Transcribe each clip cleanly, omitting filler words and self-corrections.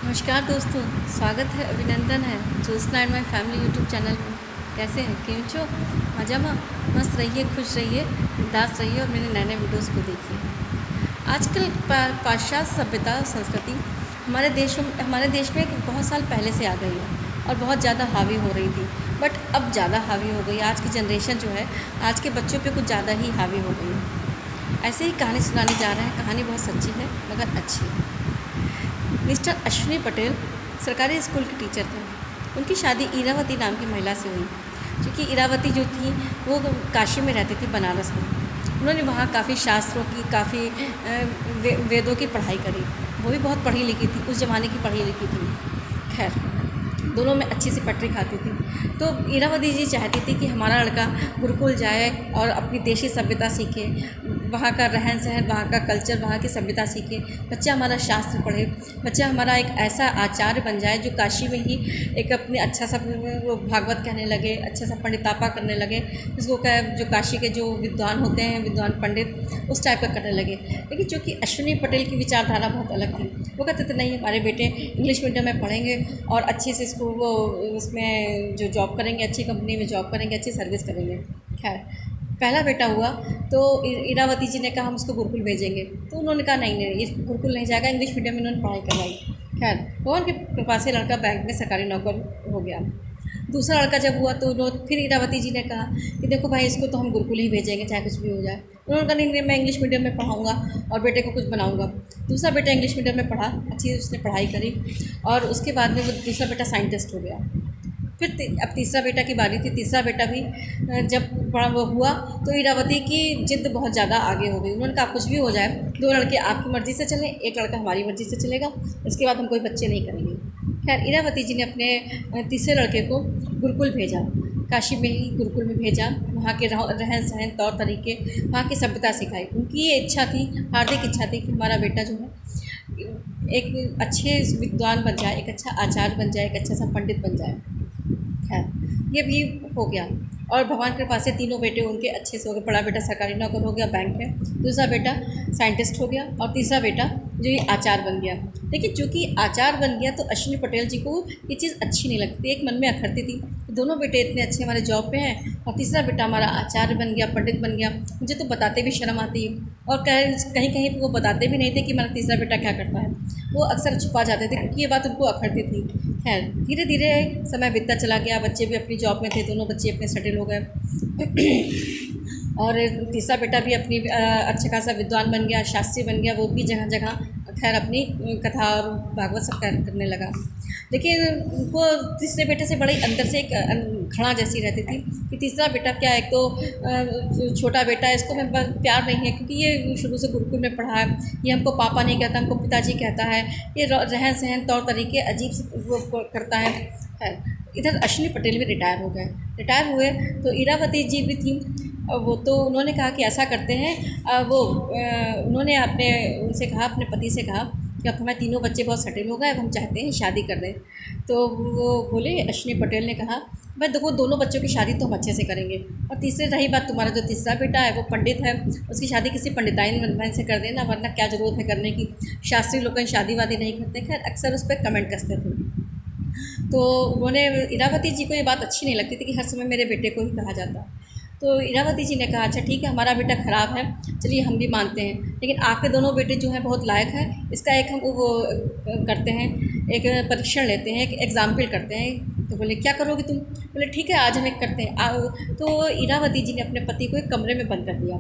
नमस्कार दोस्तों, स्वागत है, अभिनंदन है Jyotsna and my family YouTube channel में। कैसे हैं, केम छो? मजा में मस्त रहिए, खुश रहिए, उदास रहिए और मेरे नए नए वीडियोज़ को देखिए। आजकल पाश्चात्य सभ्यता और संस्कृति हमारे देश में बहुत साल पहले से आ गई है और बहुत ज़्यादा हावी हो रही थी, बट अब ज़्यादा हावी हो गई। आज की जनरेशन जो है, आज के बच्चों पे कुछ ज़्यादा ही हावी हो गई है। ऐसे ही कहानी सुनाने जा रहे हैं। कहानी बहुत सच्ची है मगर अच्छी है। मिस्टर अश्विनी पटेल सरकारी स्कूल के टीचर थे। उनकी शादी इरावती नाम की महिला से हुई, क्योंकि इरावती जो थी वो काशी में रहती थी, बनारस में। उन्होंने वहाँ काफ़ी शास्त्रों की, काफ़ी वेदों की पढ़ाई करी। वो भी बहुत पढ़ी लिखी थी, उस ज़माने की पढ़ी लिखी थी। खैर, दोनों में अच्छी सी पटरी खाती थी। तो इरावती जी चाहती थी कि हमारा लड़का गुरुकुल जाए और अपनी देशी सभ्यता सीखे, वहाँ का रहन सहन, वहाँ का कल्चर, वहाँ की सभ्यता सीखे। बच्चा हमारा शास्त्र पढ़े, बच्चा हमारा एक ऐसा आचार्य बन जाए जो काशी में ही एक अपने अच्छा सा भागवत कहने लगे, अच्छा सा पंडितापा करने लगे, जिसको क्या जो काशी के जो विद्वान होते हैं, विद्वान पंडित, उस टाइप का करने लगे। लेकिन चूँकि अश्विनी पटेल की विचारधारा बहुत अलग थी। वो कहते थे नहीं, हमारे बेटे इंग्लिश मीडियम में पढ़ेंगे और अच्छे से इसको वो उसमें जो जॉब करेंगे, अच्छी कंपनी में जॉब करेंगे, अच्छी सर्विस करेंगे। खैर, पहला बेटा हुआ तो इरावती जी ने कहा हम उसको गुरुकुल भेजेंगे। तो उन्होंने कहा नहीं नहीं, ये गुरुकुल नहीं जाएगा, इंग्लिश मीडियम में इन्होंने पढ़ाई करवाई। खैर, भगवान की कृपा से लड़का बैंक में सरकारी नौकर हो गया। दूसरा लड़का जब हुआ तो फिर इरावती जी ने कहा कि देखो भाई, इसको तो हम गुरुकुल ही भेजेंगे, चाहे कुछ भी हो जाए। उन्होंने कहा नहीं, मैं इंग्लिश मीडियम में पढ़ाऊँगा और बेटे को कुछ बनाऊँगा। दूसरा बेटा इंग्लिश मीडियम में पढ़ा, अच्छी उसने पढ़ाई करी और उसके बाद में वो दूसरा बेटा साइंटिस्ट हो गया। फिर अब तीसरा बेटा की बारी थी। तीसरा बेटा भी जब वो हुआ तो इरावती की जिद बहुत ज़्यादा आगे हो गई। उन्होंने कहा कुछ भी हो जाए, दो लड़के आपकी मर्ज़ी से चलें, एक लड़का हमारी मर्ज़ी से चलेगा, इसके बाद हम कोई बच्चे नहीं करेंगे। खैर, इरावती जी ने अपने तीसरे लड़के को गुरुकुल भेजा, काशी में ही गुरुकुल में भेजा। वहाँ के रहन सहन, तौर तरीके, वहाँ की सभ्यता सिखाई। उनकी ये इच्छा थी, हार्दिक इच्छा थी कि हमारा बेटा जो है एक अच्छे विद्वान बन जाए, एक अच्छा आचार्य बन जाए, एक अच्छा सा पंडित बन जाए। है, ये भी हो गया और भगवान के कृपा से तीनों बेटे उनके अच्छे से हो गए। बड़ा बेटा सरकारी नौकर हो गया बैंक में, दूसरा बेटा साइंटिस्ट हो गया और तीसरा बेटा जो ये आचार्य बन गया। लेकिन चूँकि आचार्य बन गया तो अश्विनी पटेल जी को ये चीज़ अच्छी नहीं लगती, एक मन में अखरती थी। दोनों बेटे इतने अच्छे हमारे जॉब पे हैं और तीसरा बेटा हमारा आचार्य बन गया, पंडित बन गया। मुझे तो बताते भी शर्म आती है और कहीं कहीं वो बताते भी नहीं थे कि मेरा तीसरा बेटा क्या करता है। वो अक्सर छुपा जाते थे क्योंकि ये बात उनको अखरती थी। खैर, धीरे धीरे समय बीतता चला गया, बच्चे भी अपनी जॉब में थे, दोनों बच्चे अपने सेटल हो गए और तीसरा बेटा भी अपनी अच्छा खासा विद्वान बन गया, शास्त्री बन गया। वो भी जगह जगह खैर अपनी कथा और भागवत सब करने लगा। लेकिन उनको तीसरे बेटे से बड़ी अंदर से एक खड़ा जैसी रहती थी कि तीसरा बेटा क्या, एक तो छोटा बेटा है, इसको मैं प्यार नहीं है क्योंकि ये शुरू से गुरुकुल में पढ़ा है, ये हमको पापा नहीं कहता, हमको पिताजी कहता है, ये रहन सहन, तौर तरीके अजीब से वो करता है। इधर अश्विनी पटेल भी रिटायर हो गए। रिटायर हुए तो इरावती जी भी थी, वो तो उन्होंने कहा कि ऐसा करते हैं, उन्होंने उनसे कहा, अपने पति से कहा कि अब हमारे तीनों बच्चे बहुत सेटल हो गए, अब हम चाहते हैं शादी कर दें। तो वो बोले, अश्विनी पटेल ने कहा भाई देखो, दोनों बच्चों की शादी तो हम अच्छे से करेंगे और तीसरे रही बात, तुम्हारा जो तीसरा बेटा है वो पंडित है, उसकी शादी किसी पंडिताइन वनवाइन से कर देना, वरना क्या ज़रूरत है करने की, शास्त्री लोग कहीं शादी वादी नहीं करते। खैर, अक्सर उस पर कमेंट कसते थे। तो उन्होंने, इरावती जी को ये बात अच्छी नहीं लगती थी कि हर समय मेरे बेटे को ही कहा जाता। तो इरावती जी ने कहा अच्छा ठीक है, हमारा बेटा ख़राब है, चलिए हम भी मानते हैं, लेकिन आपके दोनों बेटे जो हैं बहुत लायक हैं, इसका एक हम वो करते हैं, एक परीक्षण लेते हैं, एक एग्जाम्पल करते हैं। तो बोले क्या करोगे तुम? बोले ठीक है, आज हम एक करते हैं। तो इरावती जी ने अपने पति को एक कमरे में बंद कर दिया।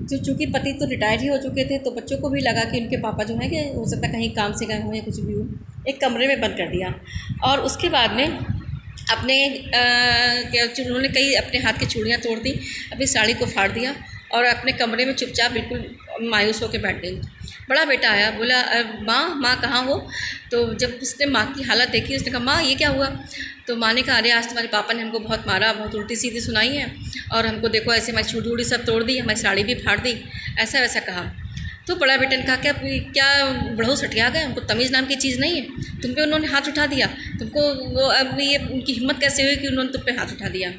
तो चूँकि पति तो रिटायर ही हो चुके थे, तो बच्चों को भी लगा कि उनके पापा जो हैं कि हो सकता है कहीं काम से गए हों या कुछ भी हो, एक कमरे में बंद कर दिया। और उसके बाद में अपने क्या, उन्होंने कई अपने हाथ की चूड़ियाँ तोड़ दी, अपनी साड़ी को फाड़ दिया और अपने कमरे में चुपचाप बिल्कुल मायूस होकर बैठ गई। बड़ा बेटा आया, बोला माँ कहाँ हो? तो जब उसने माँ की हालत देखी, उसने कहा माँ ये क्या हुआ? तो माँ ने कहा अरे आज तुम्हारे पापा ने हमको बहुत मारा, बहुत उल्टी सीधी सुनाई है और हमको देखो ऐसे हमारी चूड़ी वूड़ी सब तोड़ दी, हमारी साड़ी भी फाड़ दी, ऐसा वैसा कहा। तो बड़ा बेटे ने कहा क्या बढ़ो सटिया गए, हमको तमीज़ नाम की चीज़ नहीं है, तुम पे उन्होंने हाथ उठा दिया, तुमको वो अब ये उनकी हिम्मत कैसे हुई कि उन्होंने तुम पे हाथ उठा दिया?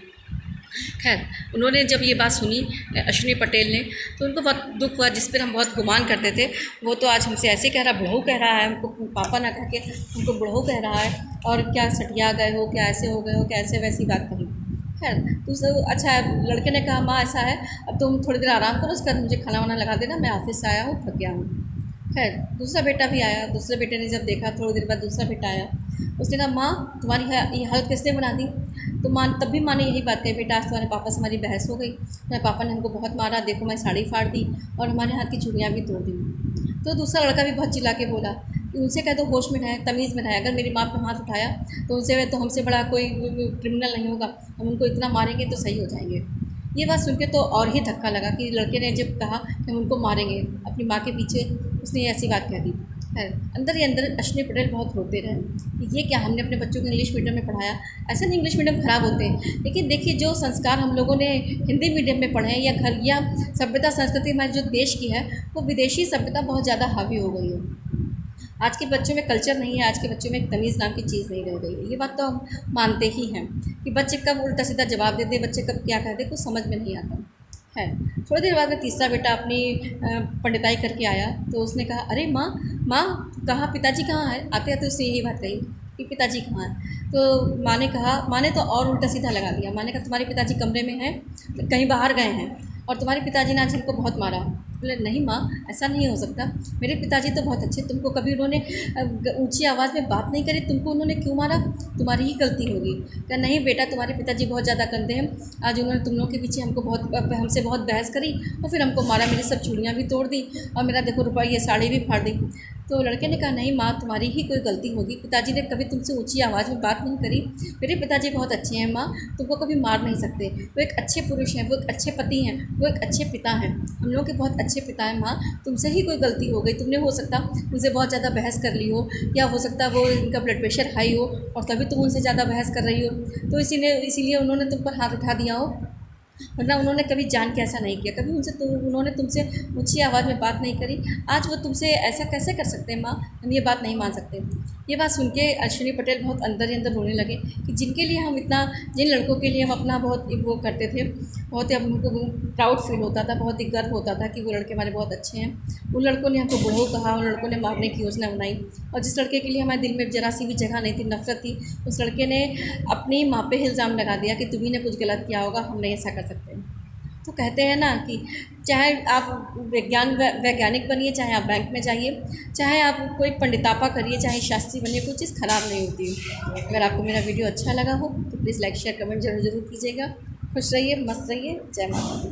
खैर, उन्होंने जब ये बात सुनी अश्विनी पटेल ने, तो उनको बहुत दुख हुआ। जिस पर हम बहुत गुमान करते थे, वो तो आज हमसे ऐसे कह रहा, बुढ़ऊ कह रहा है हमको, पापा ना कह के हमको बुढ़ऊ कह रहा है, और क्या सटिया गए हो, क्या ऐसे हो गए हो, क्या ऐसे वैसी बात कही। खैर, दूसरा अच्छा है, लड़के ने कहा माँ ऐसा है, अब तुम थोड़ी देर आराम करो, उसके बाद मुझे खाना वाना लगा देना, मैं ऑफिस से आया हूँ, थक गया हूँ। खैर, दूसरा बेटा भी आया। दूसरे बेटे ने जब देखा, थोड़ी देर बाद दूसरा बेटा आया, उसने कहा माँ तुम्हारी ये हालत किसने बना दी। तो माँ, तब भी माँ ने यही बात कही, बेटा आज तुम्हारे पापा से हमारी बहस हो गई, मेरे पापा ने हमको बहुत मारा, देखो मैं साड़ी फाड़ दी और हमारे हाथ की चूड़ियाँ भी तोड़ दी। तो दूसरा लड़का भी बहुत चिल्ला के बोला कि उनसे कह दो होश में रहें, तमीज़ में रहें, अगर मेरी माँ पे हाथ उठाया तो उनसे, तो हमसे बड़ा कोई क्रिमिनल नहीं होगा, हम उनको इतना मारेंगे तो सही हो जाएंगे। ये बात सुन के तो और ही धक्का लगा कि लड़के ने जब कहा कि हम उनको मारेंगे, अपनी माँ के पीछे उसने ऐसी बात कह दी। है, अंदर ही अंदर अश्विनी पटेल बहुत रोते रहे कि ये क्या, हमने अपने बच्चों को इंग्लिश मीडियम में पढ़ाया। ऐसा नहीं इंग्लिश मीडियम ख़राब होते हैं, लेकिन देखिए जो संस्कार हम लोगों ने हिंदी मीडियम में पढ़े हैं, या घर या सभ्यता संस्कृति हमारे जो देश की है, वो विदेशी सभ्यता बहुत ज़्यादा हावी हो गई है। आज के बच्चों में कल्चर नहीं है, आज के बच्चों में एक तमीज़ नाम की चीज़ नहीं रह गई है। ये बात तो हम मानते ही हैं कि बच्चे कब उल्टा सीधा जवाब देते, बच्चे कब क्या कहते, कुछ समझ में नहीं आता है। थोड़ी देर बाद में तीसरा बेटा अपनी पंडिताई करके आया, तो उसने कहा अरे माँ माँ कहाँ, पिताजी कहाँ है। आते आते उसने यही बात कही कि पिताजी कहाँ है। तो माँ ने कहा, माँ ने तो और उल्टा सीधा लगा दिया। माँ ने कहा तुम्हारे पिताजी कमरे में हैं, कहीं बाहर गए हैं, और तुम्हारे पिताजी ने आज हमको बहुत मारा। बोले नहीं माँ, ऐसा नहीं हो सकता, मेरे पिताजी तो बहुत अच्छे, तुमको कभी उन्होंने ऊंची आवाज़ में बात नहीं करी, तुमको उन्होंने क्यों मारा, तुम्हारी ही गलती होगी। क्या नहीं बेटा, तुम्हारे पिताजी बहुत ज़्यादा गंदे हैं, आज उन्होंने तुम लोग के पीछे हमसे बहुत बहस करी और फिर हमको मारा, मेरी सब चूड़ियाँ भी तोड़ दी और मेरा देखो रुपये साड़ी भी फाड़ दी। तो लड़के ने कहा नहीं माँ, तुम्हारी ही कोई गलती होगी, पिताजी ने कभी तुमसे ऊंची आवाज़ में बात नहीं करी, मेरे पिताजी बहुत अच्छे हैं माँ, तुमको कभी मार नहीं सकते, वो एक अच्छे पुरुष हैं, वो एक अच्छे पति हैं, वो एक अच्छे पिता हैं, हम लोग के बहुत अच्छे पिता हैं माँ, तुमसे ही कोई गलती हो गई, तुमने हो सकता उनसे बहुत ज़्यादा बहस कर ली हो, या हो सकता वो इनका ब्लड प्रेशर हाई हो और तभी तुम उनसे ज़्यादा बहस कर रही हो, तो इसीलिए उन्होंने तुम पर हाथ उठा दिया हो, वरना उन्होंने कभी जान के ऐसा नहीं किया, कभी उन्होंने तुमसे ऊंची आवाज़ में बात नहीं करी। आज वो तुमसे ऐसा कैसे कर सकते हैं माँ, हम ये बात नहीं मान सकते। ये बात सुन के अश्विनी पटेल बहुत अंदर ही अंदर रोने लगे कि जिनके लिए हम इतना, जिन लड़कों के लिए हम अपना बहुत वो करते थे, बहुत ही हमको प्राउड फील होता था, बहुत ही गर्व होता था कि वो लड़के हमारे बहुत अच्छे हैं, उन लड़कों ने हमको बुढ़ऊ कहा, उन लड़कों ने मारने की योजना बनाई, और जिस लड़के के लिए हमारे दिल में जरा सी भी जगह नहीं थी, नफरत थी, उस लड़के ने अपनी माँ पे इल्ज़ाम लगा दिया कि तुम्ही ने कुछ गलत किया होगा, हम नहीं ऐसा कर सकते। तो कहते हैं ना कि चाहे आप वैज्ञानिक बनिए, चाहे आप बैंक में जाइए, चाहे आप कोई पंडितापा करिए, चाहे शास्त्री बनिए, कोई चीज़ ख़राब नहीं होती। अगर आपको मेरा वीडियो अच्छा लगा हो तो प्लीज़ लाइक शेयर कमेंट ज़रूर कीजिएगा। खुश रहिए, मस्त रहिए, जय माता दी।